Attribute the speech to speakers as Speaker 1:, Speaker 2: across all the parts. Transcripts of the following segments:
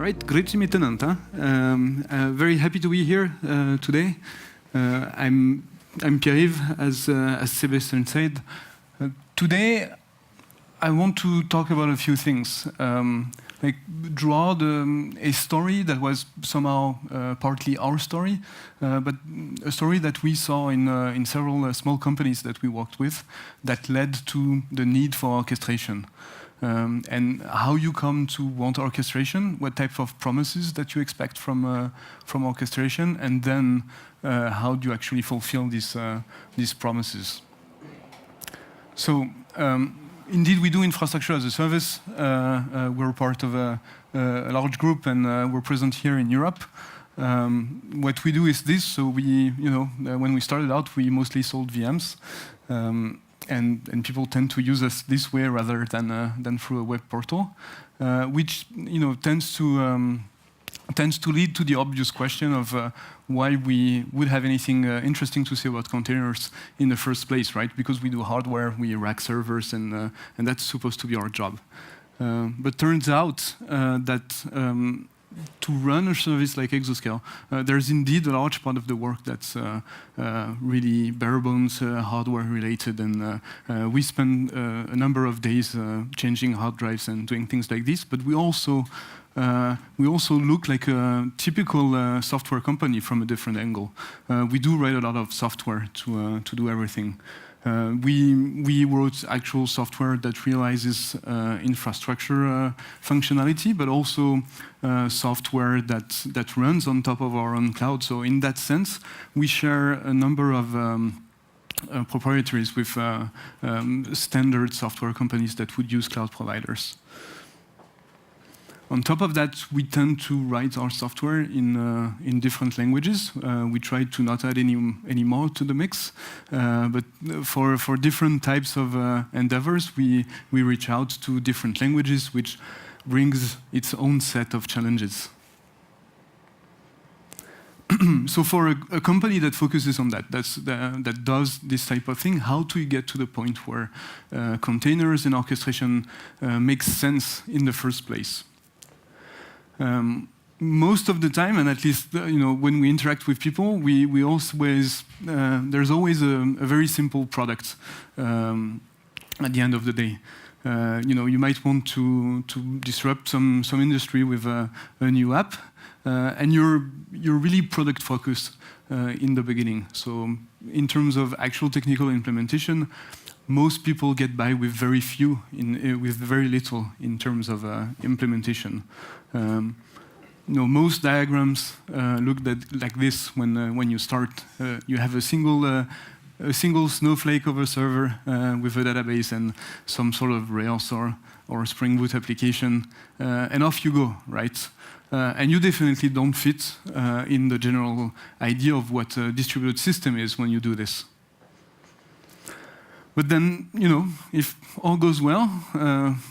Speaker 1: Right, grüezi miteinander. Very happy to be here today. I'm Pierre-Yves, as Sebastian said. Today, I want to talk about a few things, like draw a story that was somehow partly our story, but a story that we saw in several small companies that we worked with that led to the need for orchestration. And how you come to want orchestration, what type of promises that you expect from orchestration, and then how do you actually fulfill these promises. So indeed, we do infrastructure as a service. We're part of a large group, and we're present here in Europe. What we do is this. So we, when we started out, we mostly sold VMs. And people tend to use us this way rather than through a web portal, which tends to lead to the obvious question of why we would have anything interesting to say about containers in the first place, right? Because we do hardware, we rack servers, and that's supposed to be our job. But turns out that to run a service like EXOSCALE, there's indeed a large part of the work that's really bare bones hardware related, and we spend a number of days changing hard drives and doing things like this. But we also look like a typical software company from a different angle. We do write a lot of software to do everything. We wrote actual software that realizes infrastructure functionality, but also software that runs on top of our own cloud. So in that sense, we share a number of proprietaries with standard software companies that would use cloud providers. On top of that, we tend to write our software in different languages. We try to not add any more to the mix, but for different types of endeavors, we reach out to different languages, which brings its own set of challenges. So for a company that focuses on that does this type of thing, how do you get to the point where containers and orchestration makes sense in the first place? Most of the time, and at least when we interact with people, we always there's always a very simple product at the end of the day. You might want to disrupt some industry with a new app, and you're really product focused in the beginning. So in terms of actual technical implementation, most people get by with very few, with very little in terms of implementation. Most diagrams look like this when you start. You have a single snowflake of a server with a database and some sort of Rails or Spring Boot application, and off you go, right? And you definitely don't fit in the general idea of what a distributed system is when you do this. But then, if all goes well,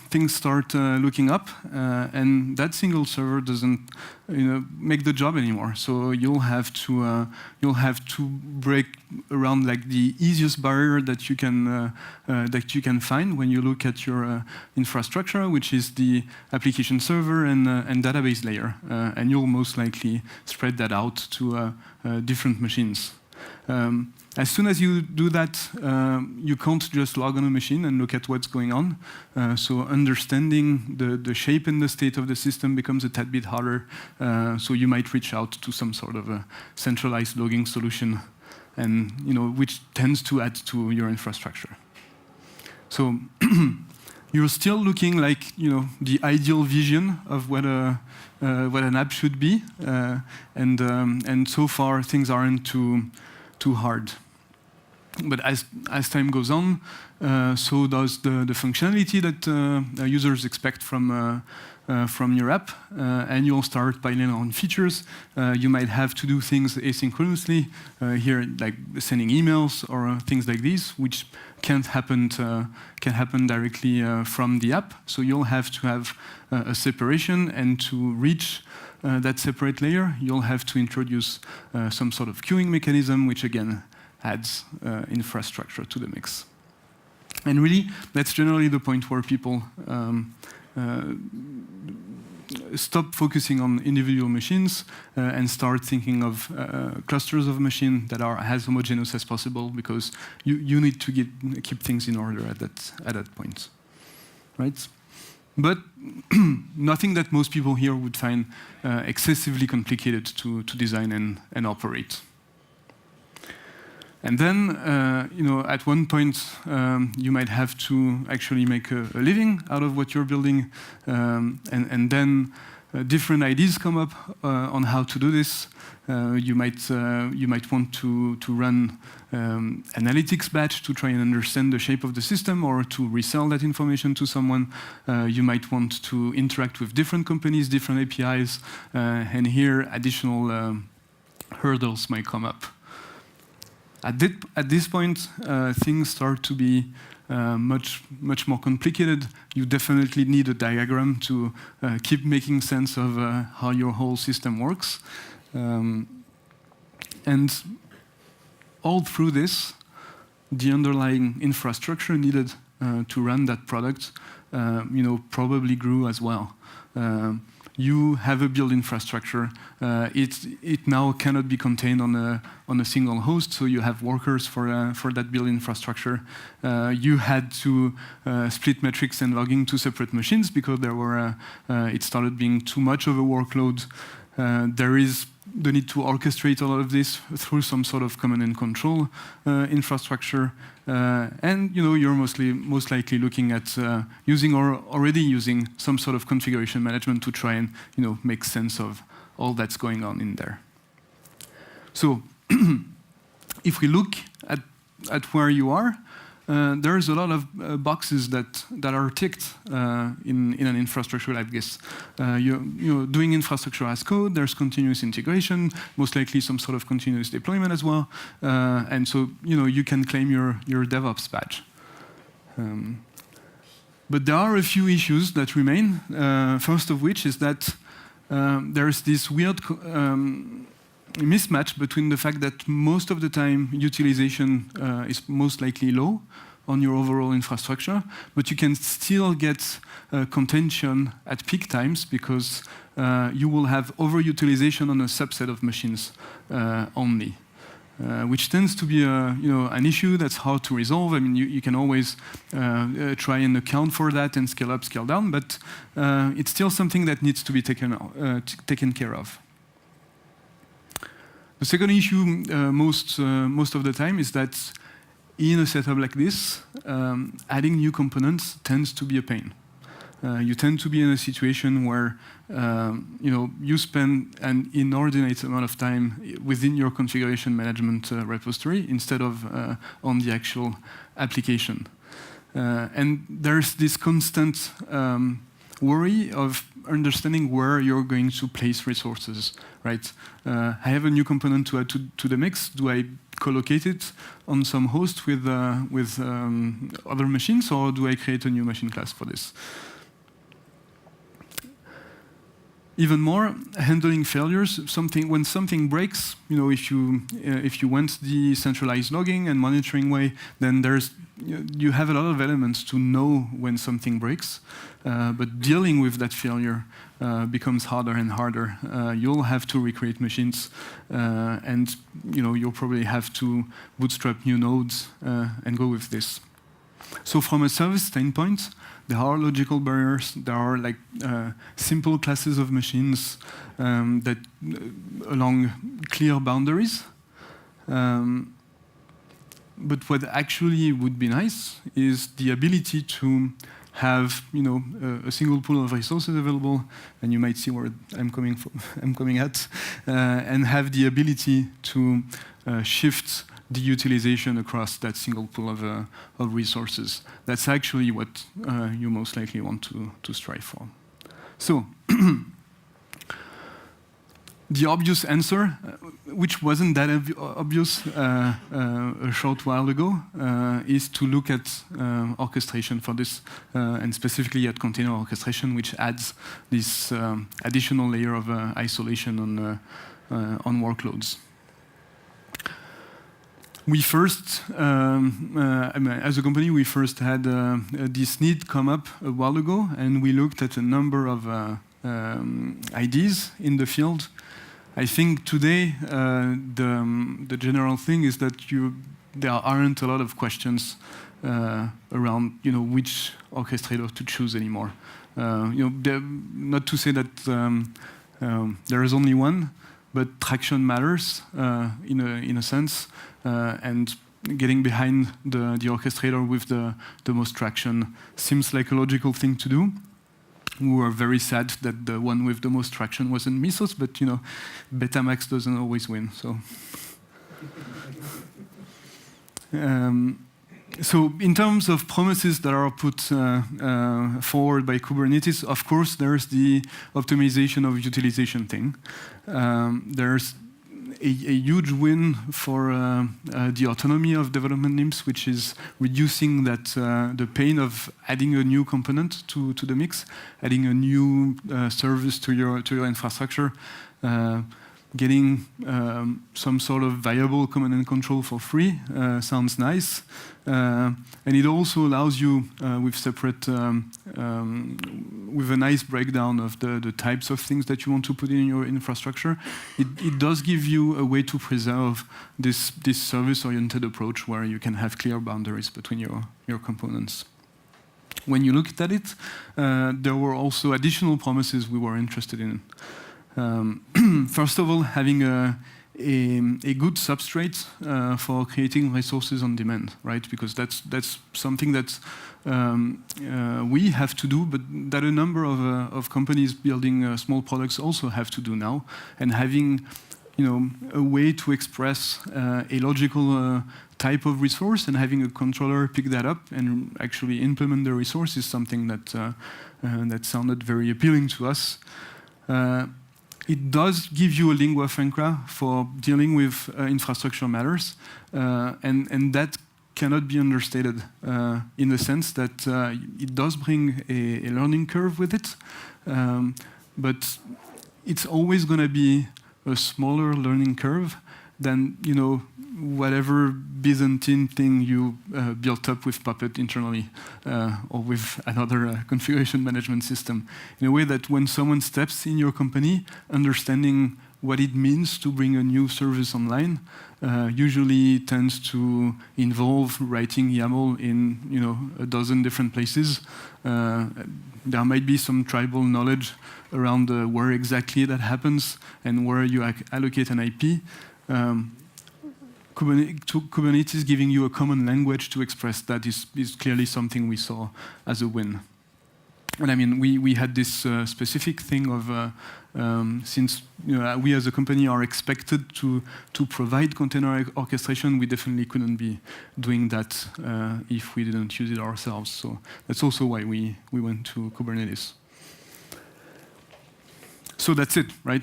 Speaker 1: things start looking up, and that single server doesn't, make the job anymore. So you'll have to break around like the easiest barrier that you can find when you look at your infrastructure, which is the application server and database layer, and you'll most likely spread that out to different machines. As soon as you do that, you can't just log on a machine and look at what's going on. So understanding the shape and the state of the system becomes a tad bit harder. So you might reach out to some sort of a centralized logging solution, and which tends to add to your infrastructure. So you're still looking like the ideal vision of what an app should be, and so far things aren't too hard. But as time goes on, so does the functionality that users expect from your app, and you'll start piling on features. You might have to do things asynchronously, here like sending emails or things like these, which can happen directly from the app. So you'll have to have a separation, and to reach that separate layer, you'll have to introduce some sort of queuing mechanism, which again adds infrastructure to the mix. And really, that's generally the point where people stop focusing on individual machines and start thinking of clusters of machines that are as homogeneous as possible, because you need to keep things in order at that point, right? But nothing that most people here would find excessively complicated to design and operate. And then, at one point, you might have to actually make a living out of what you're building, and then different ideas come up on how to do this. You might want to run analytics batch to try and understand the shape of the system, or to resell that information to someone. You might want to interact with different companies, different APIs, and here additional hurdles might come up. At this point, things start to be much more complicated. You definitely need a diagram to keep making sense of how your whole system works. And all through this, the underlying infrastructure needed to run that product, probably grew as well. You have a build infrastructure. It now cannot be contained on a single host, so you have workers for that build infrastructure. You had to split metrics and logging to separate machines because it started being too much of a workload. There is the need to orchestrate all of this through some sort of command and control infrastructure, and you're most likely looking at using or already using some sort of configuration management to try and make sense of all that's going on in there. So, if we look at where you are, there's a lot of boxes that are ticked in an infrastructure like this. You're doing infrastructure as code. There's continuous integration, most likely some sort of continuous deployment as well, and so you can claim your DevOps badge. But there are a few issues that remain. First of which is that there's this weird mismatch between the fact that most of the time utilization is most likely low on your overall infrastructure, but you can still get contention at peak times because you will have overutilization on a subset of machines only, which tends to be an issue that's hard to resolve. I mean, you can always try and account for that and scale up, scale down, but it's still something that needs to be taken care of. The second issue most of the time is that in a setup like this, adding new components tends to be a pain. You tend to be in a situation where you spend an inordinate amount of time within your configuration management repository instead of on the actual application. And there's this constant worry of understanding where you're going to place resources, right? I have a new component to add to the mix. Do I collocate it on some host with other machines, or do I create a new machine class for this? Even more, handling failures. When something breaks, if you went the centralized logging and monitoring way, then you have a lot of elements to know when something breaks. But dealing with that failure becomes harder and harder. You'll have to recreate machines, and you'll probably have to bootstrap new nodes and go with this. So from a service standpoint, there are logical barriers. There are simple classes of machines that along clear boundaries. But what actually would be nice is the ability to have a single pool of resources available, and you might see where I'm coming at, and have the ability to shift the utilization across that single pool of resources. That's actually what you most likely want to strive for. So, the obvious answer, which wasn't that obvious a short while ago, is to look at orchestration for this, and specifically at container orchestration, which adds this additional layer of isolation on workloads. We first, as a company, we first had this need come up a while ago, and we looked at a number of ideas in the field. I think today the general thing is that there aren't a lot of questions around which orchestrator to choose anymore. Not to say that there is only one, but traction matters in a sense, and getting behind the orchestrator with the most traction seems like a logical thing to do. We were very sad that the one with the most traction wasn't Mesos, but Betamax doesn't always win. So in terms of promises that are put forward by Kubernetes, of course, there's the optimization of utilization thing. There's a huge win for the autonomy of development teams, which is reducing the pain of adding a new component to the mix, adding a new service to your infrastructure, getting some sort of viable command and control for free sounds nice, and it also allows you with separate, with a nice breakdown of the types of things that you want to put in your infrastructure. It does give you a way to preserve this service-oriented approach where you can have clear boundaries between your components. When you looked at it, there were also additional promises we were interested in. First of all, having a good substrate for creating resources on demand, right? Because that's something that we have to do, but that a number of companies building small products also have to do now. And having a way to express a logical type of resource and having a controller pick that up and actually implement the resource is something that sounded very appealing to us. It does give you a lingua franca for dealing with infrastructure matters, and that cannot be understated in the sense that it does bring a learning curve with it, but it's always going to be a smaller learning curve than whatever Byzantine thing you built up with Puppet internally or with another configuration management system. In a way that when someone steps in your company, understanding what it means to bring a new service online usually tends to involve writing YAML in a dozen different places. There might be some tribal knowledge around where exactly that happens and where you allocate an IP. Kubernetes giving you a common language to express that is clearly something we saw as a win. And I mean, we had this specific thing of since we as a company are expected to provide container orchestration, we definitely couldn't be doing that if we didn't use it ourselves. So that's also why we went to Kubernetes. So that's it, right?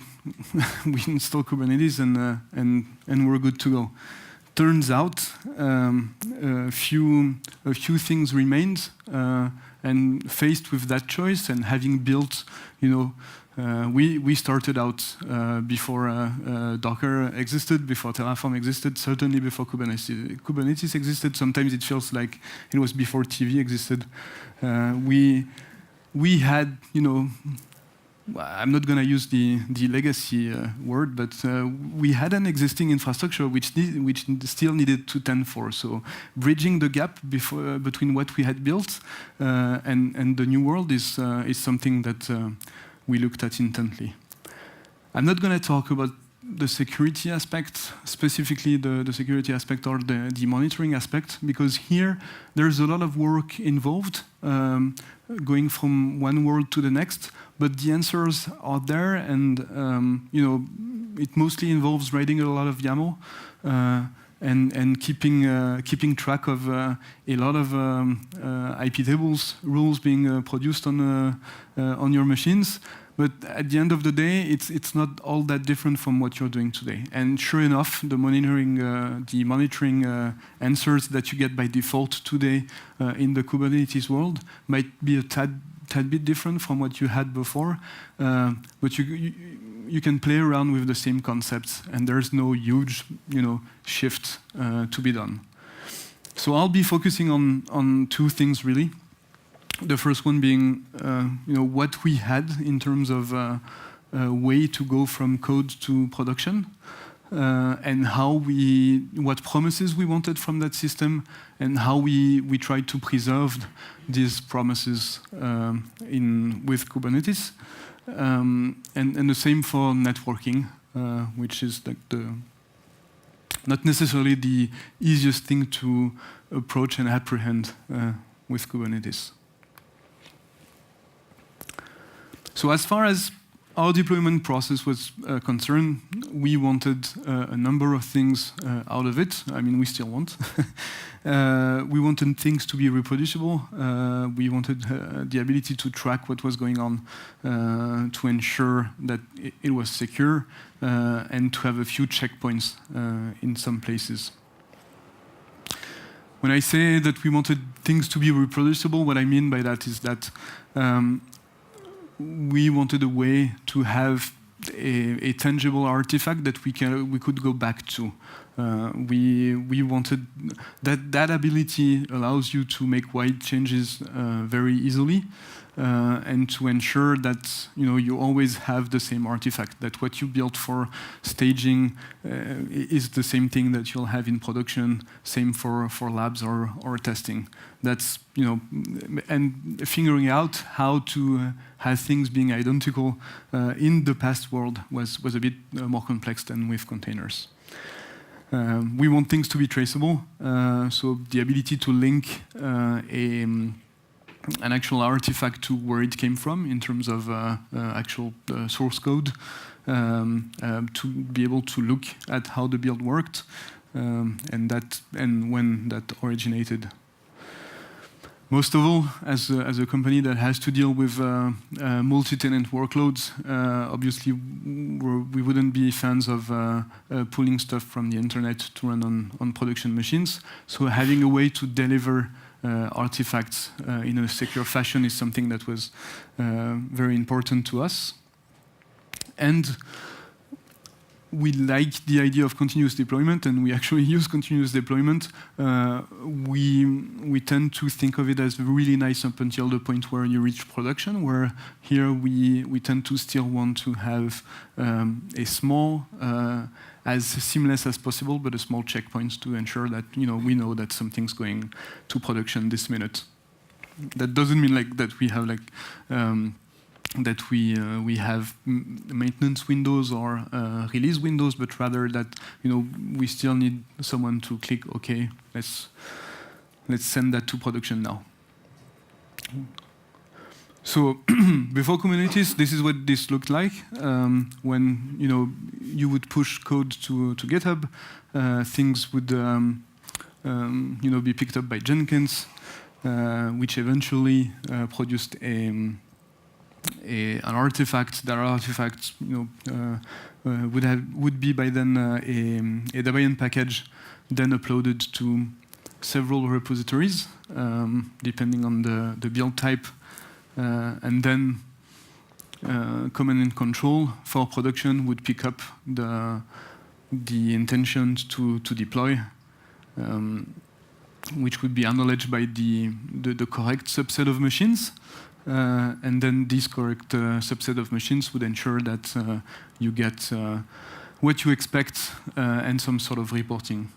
Speaker 1: We install Kubernetes and we're good to go. Turns out a few things remained, and faced with that choice and having built, we started out before Docker existed, before Terraform existed, certainly before Kubernetes existed. Sometimes it feels like it was before TV existed. We had, I'm not going to use the legacy word, but we had an existing infrastructure which still needed to tend for. So bridging the gap between what we had built and the new world is something that we looked at intently. I'm not going to talk about the security aspect, specifically the security aspect or the monitoring aspect, because here there's a lot of work involved going from one world to the next, but the answers are there, and it mostly involves writing a lot of YAML and keeping track of a lot of IP tables rules being produced on your machines. But at the end of the day, it's not all that different from what you're doing today. And sure enough, the monitoring answers that you get by default today in the Kubernetes world might be a tad bit different from what you had before. But you can play around with the same concepts, and there's no huge shift to be done. So I'll be focusing on two things really. The first one being, what we had in terms of a way to go from code to production, and what promises we wanted from that system, and how we tried to preserve these promises with Kubernetes, and the same for networking, which is like not necessarily the easiest thing to approach and apprehend with Kubernetes. So as far as our deployment process was concerned, we wanted a number of things out of it. I mean, we still want. We wanted things to be reproducible. We wanted the ability to track what was going on, to ensure that it was secure, and to have a few checkpoints in some places. When I say that we wanted things to be reproducible, what I mean by that is that we wanted a way to have a tangible artifact that we could go back to. We wanted that ability allows you to make wide changes very easily, and to ensure that you always have the same artifact. That what you built for staging is the same thing that you'll have in production. Same for labs or testing. That's and figuring out how to have things being identical in the past world was a bit more complex than with containers. We want things to be traceable, so the ability to link an actual artifact to where it came from in terms of actual source code, to be able to look at how the build worked, and when that originated. Most of all, as a company that has to deal with multi-tenant workloads, obviously we wouldn't be fans of pulling stuff from the internet to run on production machines. So having a way to deliver artifacts in a secure fashion is something that was very important to us. And we like the idea of continuous deployment, and we actually use continuous deployment. We tend to think of it as really nice up until the point where you reach production, where here we tend to still want to have a small, as seamless as possible, but a small checkpoints to ensure that we know that something's going to production this minute. That doesn't mean like that we have like that we have maintenance windows or release windows, but rather that we still need someone to click OK. Let's send that to production now. So before Kubernetes, this is what this looked like. When you would push code to GitHub, things would be picked up by Jenkins, which eventually produced an artifact. That artifact would be by then a Debian package, then uploaded to several repositories, depending on the build type, and then command and control for production would pick up the intention to deploy, which would be acknowledged by the correct subset of machines. And then this correct subset of machines would ensure that you get what you expect and some sort of reporting.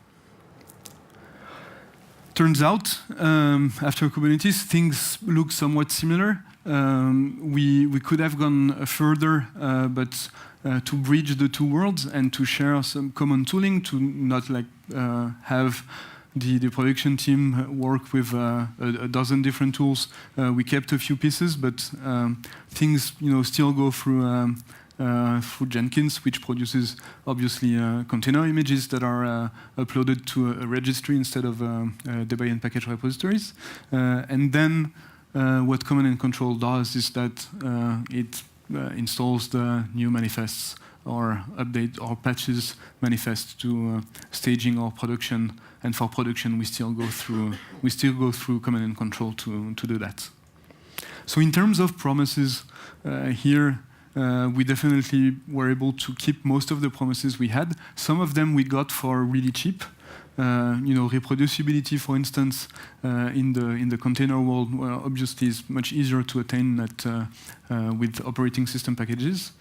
Speaker 1: Turns out, after Kubernetes, things look somewhat similar. We could have gone further, but to bridge the two worlds and to share some common tooling, to not like have the production team work with a dozen different tools. We kept a few pieces, but things still go through Jenkins, which produces obviously container images that are uploaded to a registry instead of Debian package repositories. And then what command and control does is that it installs the new manifests or update or patches manifest to staging or production. And for production, we still go through command and control to do that. So in terms of promises, here we definitely were able to keep most of the promises we had. Some of them we got for really cheap. Reproducibility, for instance, in the container world, obviously is much easier to attain with operating system packages.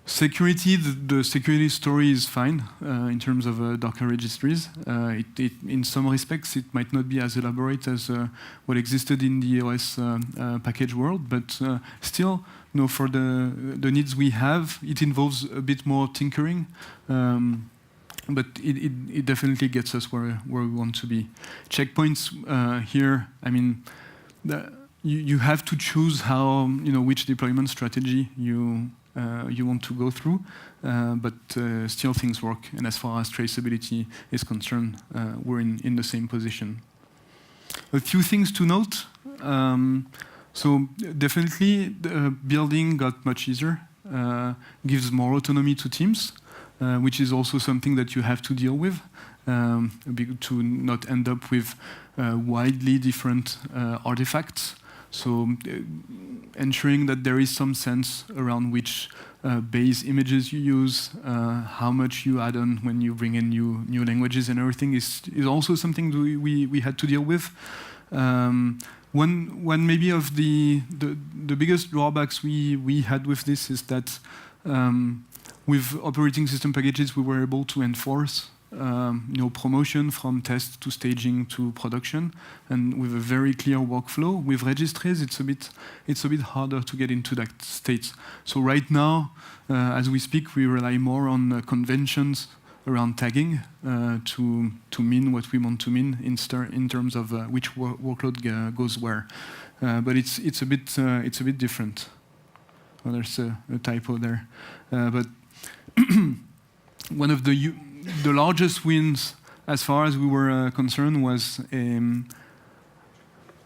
Speaker 1: Security, the security story is fine in terms of Docker registries. In some respects, it might not be as elaborate as what existed in the OS package world, but still, for the needs we have, it involves a bit more tinkering. But it definitely gets us where we want to be. Checkpoints here, I mean, you have to choose which deployment strategy you want to go through, but still things work. And as far as traceability is concerned, we're in the same position. A few things to note. So definitely, the building got much easier, gives more autonomy to teams, which is also something that you have to deal with to not end up with widely different artifacts. So ensuring that there is some sense around which base images you use, how much you add on when you bring in new languages and everything is also something we had to deal with. One maybe of the biggest drawbacks we had with this is that with operating system packages we were able to enforce promotion from test to staging to production, and with a very clear workflow. With registries, it's a bit harder to get into that state. So right now, as we speak, we rely more on conventions around tagging to mean what we want to mean in terms of which workload goes where. But it's a bit different. Oh, there's a typo there, but one of the largest wins, as far as we were concerned, was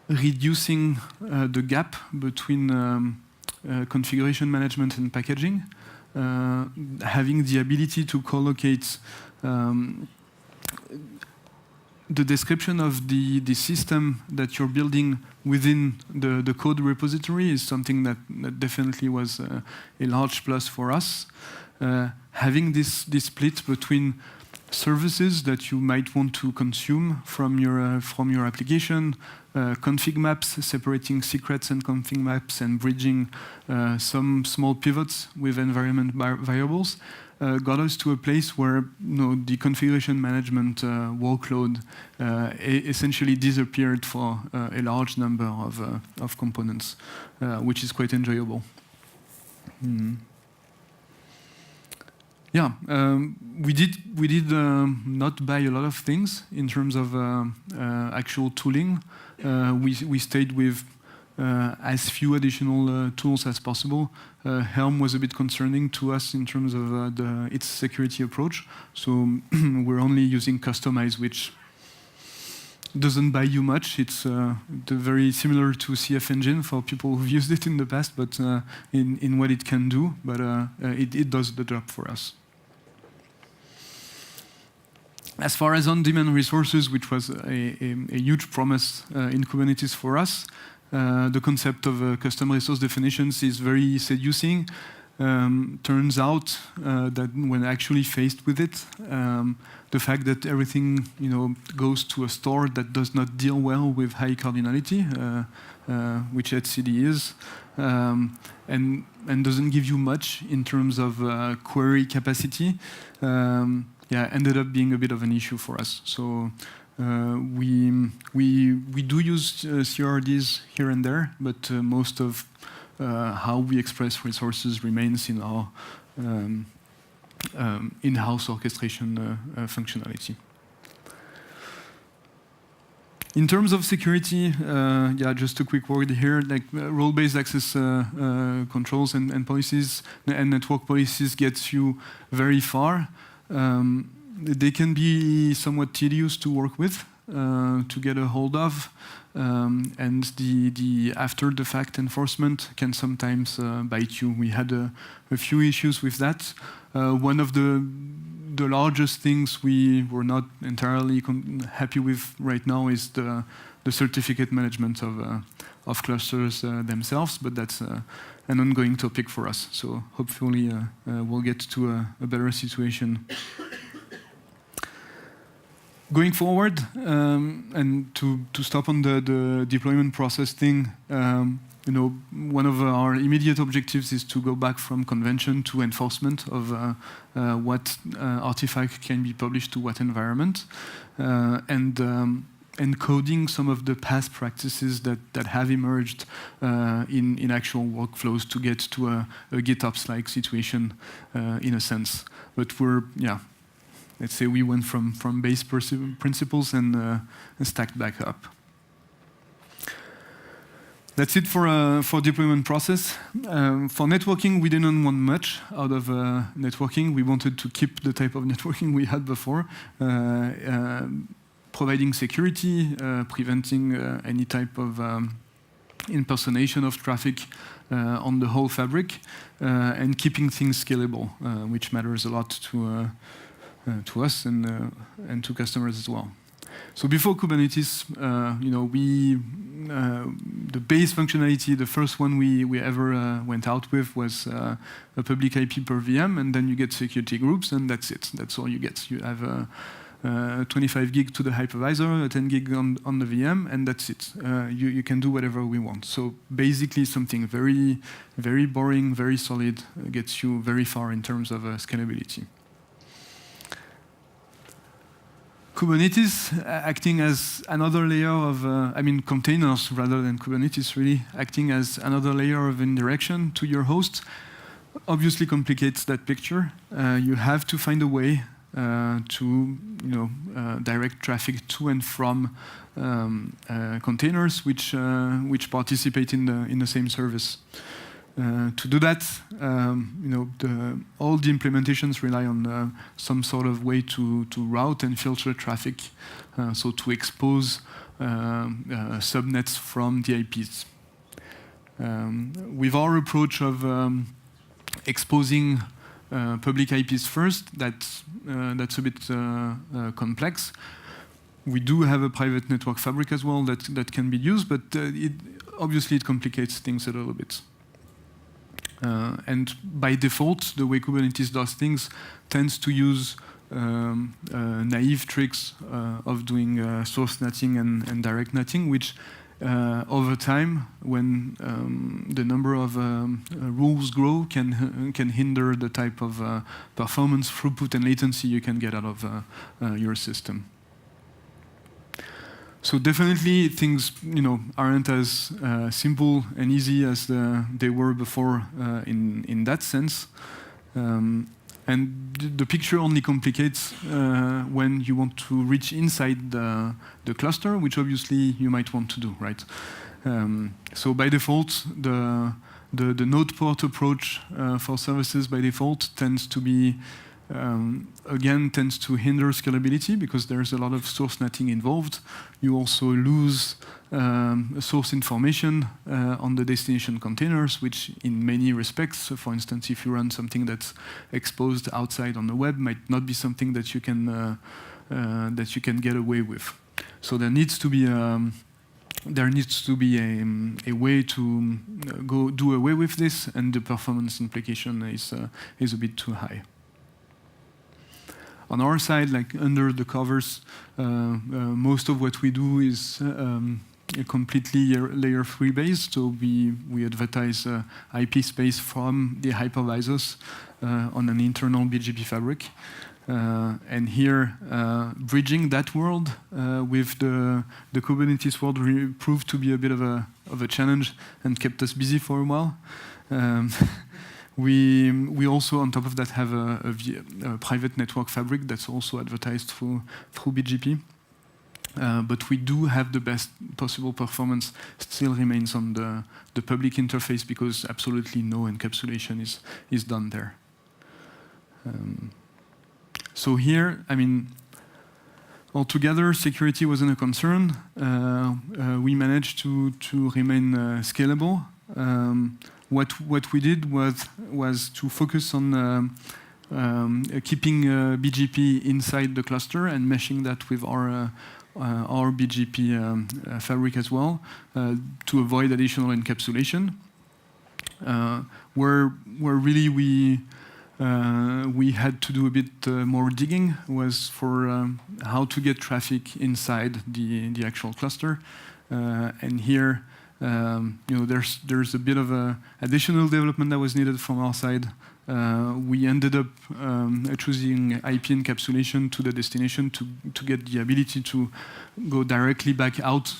Speaker 1: reducing the gap between configuration management and packaging, having the ability to collocate the description of the system that you're building within the code repository is something that definitely was a large plus for us. Having this split between services that you might want to consume from your application, config maps, separating secrets and config maps, and bridging some small pivots with environment variables, got us to a place where the configuration management workload essentially disappeared for a large number of components, which is quite enjoyable. Yeah, we did not buy a lot of things in terms of actual tooling. We stayed with as few additional tools as possible. Helm was a bit concerning to us in terms of its security approach. So we're only using Customize, which doesn't buy you much. It's very similar to CF Engine for people who've used it in the past, but in what it can do. But it does the job for us. As far as on-demand resources, which was a huge promise in Kubernetes for us, the concept of custom resource definitions is very seducing. Turns out that when actually faced with it, the fact that everything goes to a store that does not deal well with high cardinality, which etcd is, and doesn't give you much in terms of query capacity, ended up being a bit of an issue for us. So we do use CRDs here and there, but most of how we express resources remains in our in-house orchestration functionality. In terms of security, just a quick word here, like role-based access controls and policies and network policies gets you very far. They can be somewhat tedious to work with, to get a hold of, and the after-the-fact enforcement can sometimes bite you. We had a few issues with that. One of the largest things we were not entirely happy with right now is the certificate management of clusters themselves, but that's an ongoing topic for us. So hopefully we'll get to a better situation. Going forward, and to stop on the deployment process thing, one of our immediate objectives is to go back from convention to enforcement of what artifact can be published to what environment, and coding some of the past practices that have emerged in actual workflows to get to a GitOps-like situation in a sense. But let's say we went from base principles and stacked back up. That's it for deployment process. For networking, we didn't want much out of networking. We wanted to keep the type of networking we had before, providing security, preventing any type of impersonation of traffic on the whole fabric, and keeping things scalable, which matters a lot to us and to customers as well. So before Kubernetes, the base functionality, the first one we ever went out with was a public IP per VM, and then you get security groups, and that's it. That's all you get. You have 25 gig to the hypervisor, 10 gig on the VM, and that's it. You can do whatever we want. So basically something very, very boring, very solid, gets you very far in terms of scalability. Kubernetes acting as another layer of, containers rather than Kubernetes really, acting as another layer of indirection to your host, obviously complicates that picture. You have to find a way to direct traffic to and from containers which participate in the same service. To do that, all the implementations rely on some sort of way to route and filter traffic, so to expose subnets from the IPs. With our approach of exposing public IPs first, that's a bit complex. We do have a private network fabric as well that can be used, but obviously it complicates things a little bit. And by default, the way Kubernetes does things tends to use naive tricks of doing source netting and direct netting, which over time, when the number of rules grow, can hinder the type of performance, throughput, and latency you can get out of your system. So definitely things aren't as simple and easy as they were before in that sense. And the picture only complicates when you want to reach inside the cluster, which obviously you might want to do, right? So by default, the node port approach for services by default tends to be tends to hinder scalability because there's a lot of source netting involved. You also lose source information on the destination containers, which in many respects, for instance, if you run something that's exposed outside on the web, might not be something that you can get away with. So there needs to be a way to go do away with this, and the performance implication is a bit too high. On our side, like under the covers, most of what we do is completely layer 3 based. So we advertise IP space from the hypervisors on an internal BGP fabric. And here, bridging that world with the Kubernetes world proved to be a bit of a challenge and kept us busy for a while. We also, on top of that, have a private network fabric that's also advertised through BGP. But we do have the best possible performance still remains on the public interface because absolutely no encapsulation is done there. So here, altogether, security wasn't a concern. We managed to remain scalable. What we did was to focus on keeping BGP inside the cluster and meshing that with our BGP fabric as well to avoid additional encapsulation. Where really we we had to do a bit more digging, was for how to get traffic inside the actual cluster. And here, there's a bit of additional development that was needed from our side. We ended up choosing IP encapsulation to the destination to get the ability to go directly back out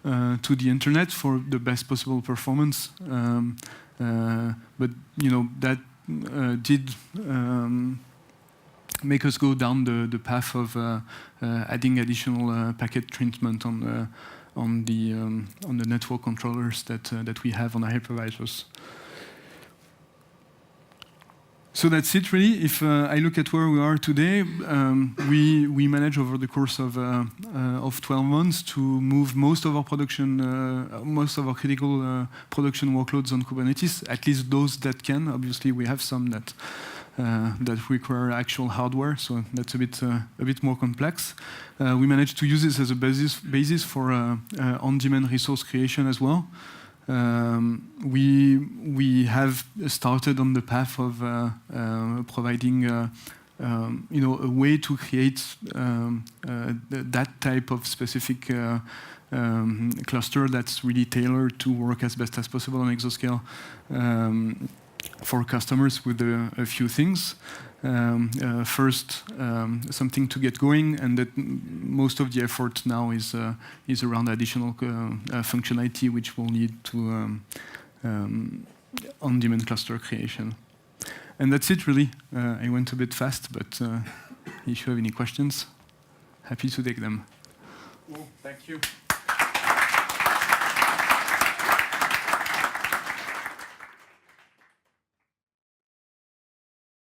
Speaker 1: to the internet for the best possible performance. But that did make us go down the path of adding additional packet treatment on the network controllers that we have on our hypervisors. So that's it, really. If I look at where we are today, we managed over the course of 12 months to move most of our critical production workloads on Kubernetes, at least those that can. Obviously, we have some that require actual hardware, so that's a bit more complex. We managed to use this as a basis for on-demand resource creation as well. We have started on the path of providing a way to create that type of specific cluster that's really tailored to work as best as possible on EXOSCALE for customers with a few things. First, something to get going, and that most of the effort now is around additional functionality which will lead to on-demand cluster creation. And that's it, really. I went a bit fast, but if you have any questions, happy to take them.
Speaker 2: Cool. Thank you.